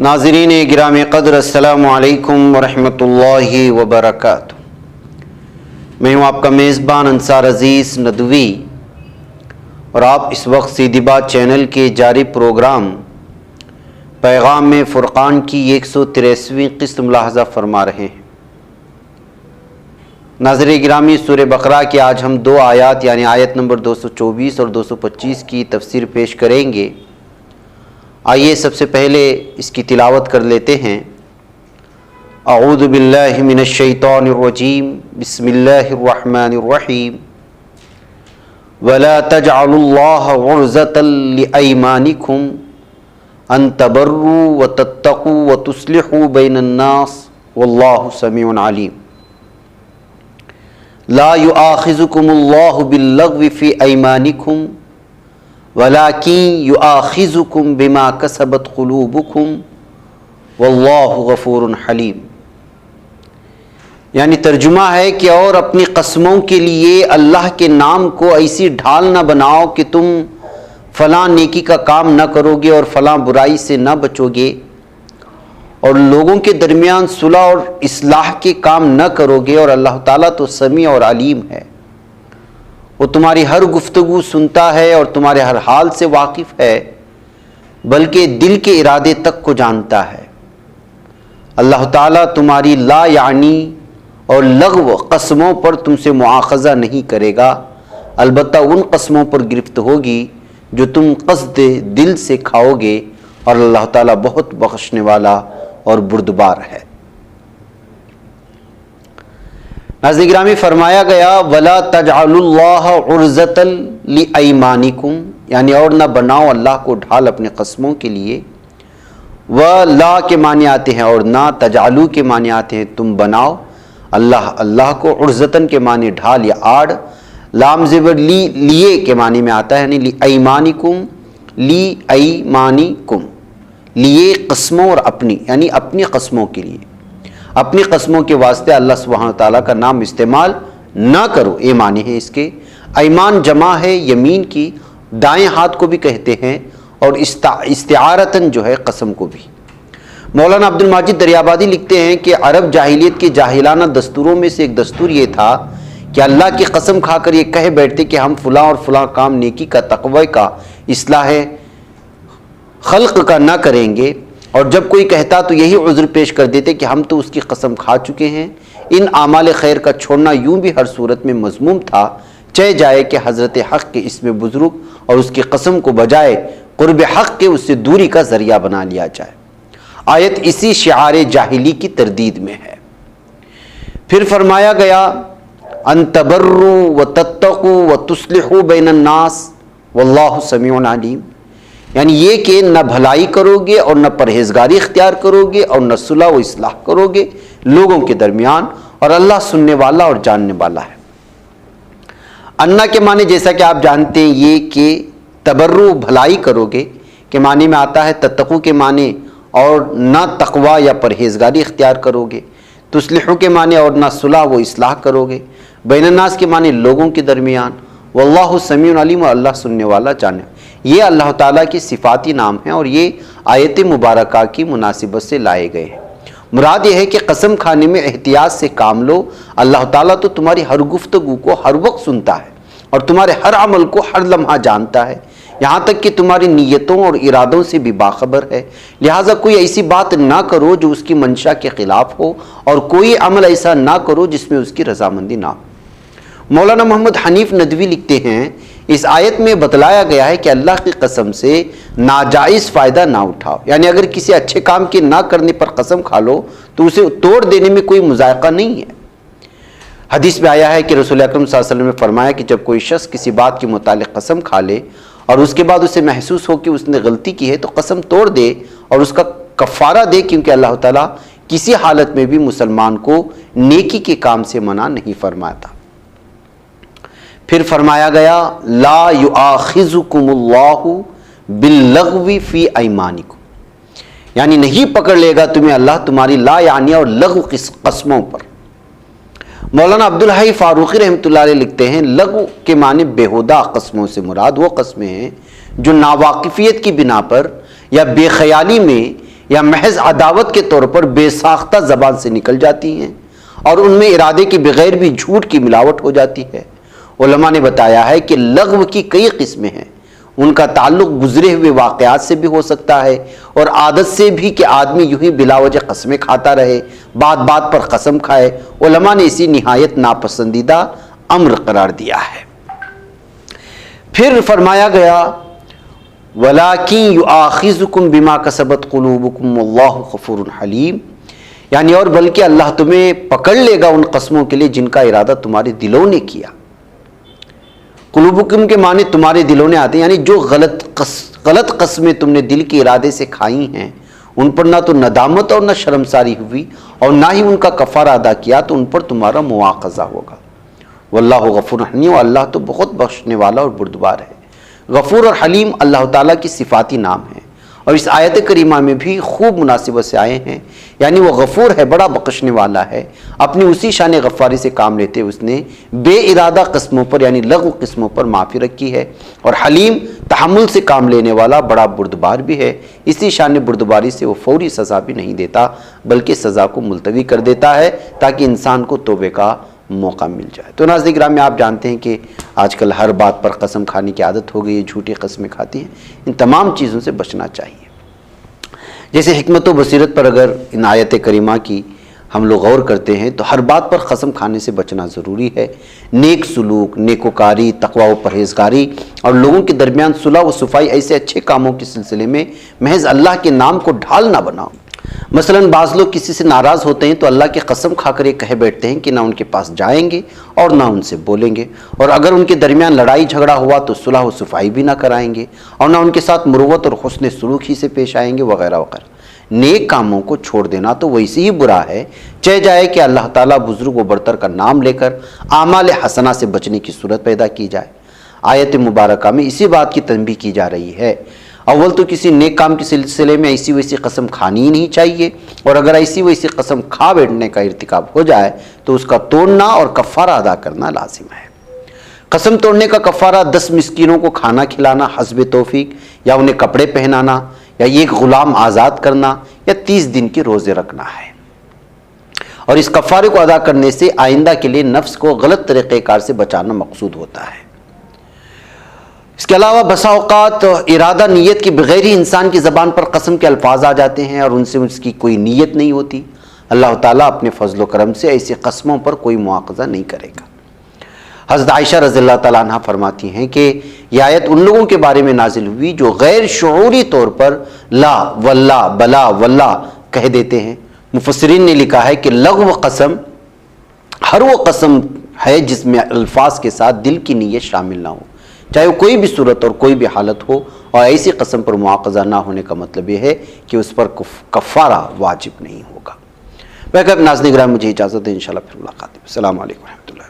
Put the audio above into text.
ناظرین گرامی قدر، السلام علیکم ورحمۃ اللہ وبرکاتہ۔ میں ہوں آپ کا میزبان انصار عزیز ندوی، اور آپ اس وقت سیدھی بات چینل کے جاری پروگرام پیغام فرقان کی 183ویں قسط ملاحظہ فرما رہے ہیں۔ ناظرین گرامی، سورہ بقرہ کی آج ہم دو آیات یعنی آیت نمبر 224 اور 225 کی تفسیر پیش کریں گے۔ آئیے سب سے پہلے اس کی تلاوت کر لیتے ہیں۔ اعوذ باللہ من الشیطان الرجیم، بسم اللہ الرحمن الرحیم۔ وَلَا تَجْعَلُوا اللَّهَ عُرْضَةً لِأَيْمَانِكُمْ أَن تَبَرُّوا وَتَتَّقُوا وَتُصْلِحُوا بَيْنَ النَّاسِ وَاللَّهُ سَمِيعٌ عَلِيمٌ۔ لا يؤاخذكم الله باللغو في أيمانكم ولكن يؤاخذكم بما كسبت قلوبكم والله غفور حلیم۔ یعنی ترجمہ ہے کہ اور اپنی قسموں کے لیے اللہ کے نام کو ایسی ڈھال نہ بناؤ کہ تم فلاں نیکی کا کام نہ کرو گے اور فلاں برائی سے نہ بچو گے، اور لوگوں کے درمیان صلح اور اصلاح کے کام نہ کرو گے، اور اللہ تعالیٰ تو سمیع اور علیم ہے، وہ تمہاری ہر گفتگو سنتا ہے اور تمہارے ہر حال سے واقف ہے، بلکہ دل کے ارادے تک کو جانتا ہے۔ اللہ تعالیٰ تمہاری لا یعنی اور لغو قسموں پر تم سے مؤاخذہ نہیں کرے گا، البتہ ان قسموں پر گرفت ہوگی جو تم قصد دل سے کھاؤ گے، اور اللہ تعالیٰ بہت بخشنے والا اور بردبار ہے۔ ناظرین گرامی، فرمایا گیا وَلَا تَجْعَلُوا اللَّهَ عُرْضَةً لِأَيْمَانِكُمْ، یعنی اور نہ بناؤ اللہ کو ڈھال اپنے قسموں کے لیے۔ وَلَا کے معنی آتے ہیں اور نہ، تجعلوا کے معنی آتے ہیں تم بناؤ اللہ کو، عُرْضَةً کے معنی ڈھال یا آڑ، لام زبر لیے کے معنی میں آتا ہے، یعنی لِأَيْمَانِكُمْ، لیے قسموں اور اپنی، یعنی اپنی قسموں کے لیے، اپنی قسموں کے واسطے اللہ سبحانہ تعالیٰ کا نام استعمال نہ کرو، یہ معنی ہے اس کے۔ ایمان جمع ہے یمین کی، دائیں ہاتھ کو بھی کہتے ہیں، اور استعارتاً جو ہے قسم کو بھی۔ مولانا عبد المجید دریابادی لکھتے ہیں کہ عرب جاہلیت کے جاہلانہ دستوروں میں سے ایک دستور یہ تھا کہ اللہ کی قسم کھا کر یہ کہہ بیٹھتے کہ ہم فلاں اور فلاں کام نیکی کا، تقوی کا، اصلاح خلق کا نہ کریں گے، اور جب کوئی کہتا تو یہی عذر پیش کر دیتے کہ ہم تو اس کی قسم کھا چکے ہیں۔ ان اعمال خیر کا چھوڑنا یوں بھی ہر صورت میں مذموم تھا، چاہے جائے کہ حضرت حق کے اسم بزرگ اور اس کی قسم کو بجائے قرب حق کے اس سے دوری کا ذریعہ بنا لیا جائے۔ آیت اسی شعار جاہلی کی تردید میں ہے۔ پھر فرمایا گیا ان تبروا وتتقوا وتصلحوا بین الناس واللہ سمیع علیم، یعنی یہ کہ نہ بھلائی کرو گے اور نہ پرہیزگاری اختیار کرو گے اور نہ صلح و اصلاح کرو گے لوگوں کے درمیان، اور اللہ سننے والا اور جاننے والا ہے۔ انا کے معنی جیسا کہ آپ جانتے ہیں یہ کہ تبرو بھلائی کرو گے کے معنی میں آتا ہے، تتقو کے معنی اور نہ تقوی یا پرہیزگاری اختیار کرو گے، تصلحو کے معنی اور نہ صلح و اصلاح کرو گے، بین الناس کے معنی لوگوں کے درمیان، واللہ سمیع علیم، اور اللہ سننے والا جانے۔ یہ اللہ تعالیٰ کی صفاتی نام ہیں، اور یہ آیت مبارکہ کی مناسبت سے لائے گئے ہیں۔ مراد یہ ہے کہ قسم کھانے میں احتیاط سے کام لو، اللہ تعالیٰ تو تمہاری ہر گفتگو کو ہر وقت سنتا ہے، اور تمہارے ہر عمل کو ہر لمحہ جانتا ہے، یہاں تک کہ تمہاری نیتوں اور ارادوں سے بھی باخبر ہے۔ لہٰذا کوئی ایسی بات نہ کرو جو اس کی منشا کے خلاف ہو، اور کوئی عمل ایسا نہ کرو جس میں اس کی رضامندی نہ ہو۔ مولانا محمد حنیف ندوی لکھتے ہیں اس آیت میں بتلایا گیا ہے کہ اللہ کی قسم سے ناجائز فائدہ نہ اٹھاؤ، یعنی اگر کسی اچھے کام کے نہ کرنے پر قسم کھا لو تو اسے توڑ دینے میں کوئی مذائقہ نہیں ہے۔ حدیث میں آیا ہے کہ رسول اکرم صلی اللہ علیہ وسلم نے فرمایا کہ جب کوئی شخص کسی بات کے متعلق قسم کھا لے اور اس کے بعد اسے محسوس ہو کہ اس نے غلطی کی ہے تو قسم توڑ دے اور اس کا کفارہ دے، کیونکہ اللہ تعالیٰ کسی حالت میں بھی مسلمان کو نیکی کے کام سے منع نہیں فرماتا۔ پھر فرمایا گیا لا یؤاخذکم اللہ باللغو فی ایمانکم، یعنی نہیں پکڑ لے گا تمہیں اللہ تمہاری لا یعنی اور لغو قسموں پر۔ مولانا عبدالحی فاروقی رحمۃ اللہ علیہ لکھتے ہیں لغو کے معنی بیہودہ قسموں سے مراد وہ قسمیں ہیں جو ناواقفیت کی بنا پر یا بے خیالی میں یا محض عداوت کے طور پر بے ساختہ زبان سے نکل جاتی ہیں اور ان میں ارادے کے بغیر بھی جھوٹ کی ملاوٹ ہو جاتی ہے۔ علماء نے بتایا ہے کہ لغو کی کئی قسمیں ہیں، ان کا تعلق گزرے ہوئے واقعات سے بھی ہو سکتا ہے اور عادت سے بھی کہ آدمی یوں ہی بلا وجہ قسمیں کھاتا رہے، بات بات پر قسم کھائے۔ علماء نے اسی نہایت ناپسندیدہ امر قرار دیا ہے۔ پھر فرمایا گیا وَلَٰكِن يُؤَاخِذُكُم بِمَا كَسَبَتْ قُلُوبُكُمْ وَاللَّهُ غَفُورٌ حَلِيمٌ، یعنی اور بلکہ اللہ تمہیں پکڑ لے گا ان قسموں کے لیے جن کا ارادہ تمہارے دلوں نے کیا۔ قلوبکم کے معنی تمہارے دلوں نے آتے ہیں، یعنی جو غلط قسمیں تم نے دل کے ارادے سے کھائی ہیں ان پر نہ تو ندامت اور نہ شرمساری ہوئی اور نہ ہی ان کا کفارہ ادا کیا تو ان پر تمہارا مواخذہ ہوگا۔ واللہ غفور حلیم، اللہ تو بہت بخشنے والا اور بردبار ہے۔ غفور اور حلیم اللہ تعالیٰ کی صفاتی نام ہیں اور اس آیت کریمہ میں بھی خوب مناسبت سے آئے ہیں، یعنی وہ غفور ہے، بڑا بخشنے والا ہے، اپنی اسی شان غفاری سے کام لیتے اس نے بے ارادہ قسموں پر یعنی لغو قسموں پر معافی رکھی ہے، اور حلیم تحمل سے کام لینے والا بڑا بردبار بھی ہے، اسی شان بردباری سے وہ فوری سزا بھی نہیں دیتا بلکہ سزا کو ملتوی کر دیتا ہے تاکہ انسان کو توبے کا موقع مل جائے۔ تو ناظرین گرامی، آپ جانتے ہیں کہ آج کل ہر بات پر قسم کھانے کی عادت ہو گئی ہے، جھوٹی قسمیں کھاتی ہیں، ان تمام چیزوں سے بچنا چاہیے۔ جیسے حکمت و بصیرت پر اگر ان آیت کریمہ کی ہم لوگ غور کرتے ہیں تو ہر بات پر قسم کھانے سے بچنا ضروری ہے۔ نیک سلوک، نیکوکاری، تقوی و پرہیزگاری اور لوگوں کے درمیان صلح و صفائی ایسے اچھے کاموں کے سلسلے میں محض اللہ کے نام کو ڈھال نہ بناؤ۔ مثلا بعض لوگ کسی سے ناراض ہوتے ہیں تو اللہ کی قسم کھا کر یہ کہہ بیٹھتے ہیں کہ نہ ان کے پاس جائیں گے اور نہ ان سے بولیں گے، اور اگر ان کے درمیان لڑائی جھگڑا ہوا تو صلح و صفائی بھی نہ کرائیں گے اور نہ ان کے ساتھ مروت اور حسن سلوک ہی سے پیش آئیں گے وغیرہ وغیرہ۔ نیک کاموں کو چھوڑ دینا تو ویسے ہی برا ہے چاہے جائے کہ اللہ تعالیٰ بزرگ و برتر کا نام لے کر اعمال حسنہ سے بچنے کی صورت پیدا کی جائے۔ آیت مبارکہ میں اسی بات کی تنبیہ کی جا رہی ہے۔ اول تو کسی نیک کام کے سلسلے میں ایسی ویسی قسم کھانی ہی نہیں چاہیے، اور اگر ایسی ویسی قسم کھا بیٹھنے کا ارتکاب ہو جائے تو اس کا توڑنا اور کفارہ ادا کرنا لازم ہے۔ قسم توڑنے کا کفارہ 10 مسکینوں کو کھانا کھلانا حسب توفیق، یا انہیں کپڑے پہنانا، یا ایک غلام آزاد کرنا، یا 30 دن کے روزے رکھنا ہے۔ اور اس کفارے کو ادا کرنے سے آئندہ کے لیے نفس کو غلط طریقہ کار سے بچانا مقصود ہوتا ہے۔ اس کے علاوہ بسا اوقات ارادہ نیت کے بغیر ہی انسان کی زبان پر قسم کے الفاظ آ جاتے ہیں اور ان سے اس کی کوئی نیت نہیں ہوتی۔ اللہ تعالیٰ اپنے فضل و کرم سے ایسی قسموں پر کوئی مواخذہ نہیں کرے گا۔ حضرت عائشہ رضی اللہ تعالیٰ عنہ فرماتی ہیں کہ یہ آیت ان لوگوں کے بارے میں نازل ہوئی جو غیر شعوری طور پر لا واللہ بلا واللہ کہہ دیتے ہیں۔ مفسرین نے لکھا ہے کہ لغو قسم ہر وہ قسم ہے جس میں الفاظ کے ساتھ دل کی نیت شامل نہ ہو، چاہے وہ کوئی بھی صورت اور کوئی بھی حالت ہو، اور ایسی قسم پر مواخذہ نہ ہونے کا مطلب یہ ہے کہ اس پر کفارہ واجب نہیں ہوگا۔ ناظرین گرامی، مجھے اجازت ہے، انشاءاللہ پھر ملاقات ہے۔ السلام علیکم ورحمۃ اللہ۔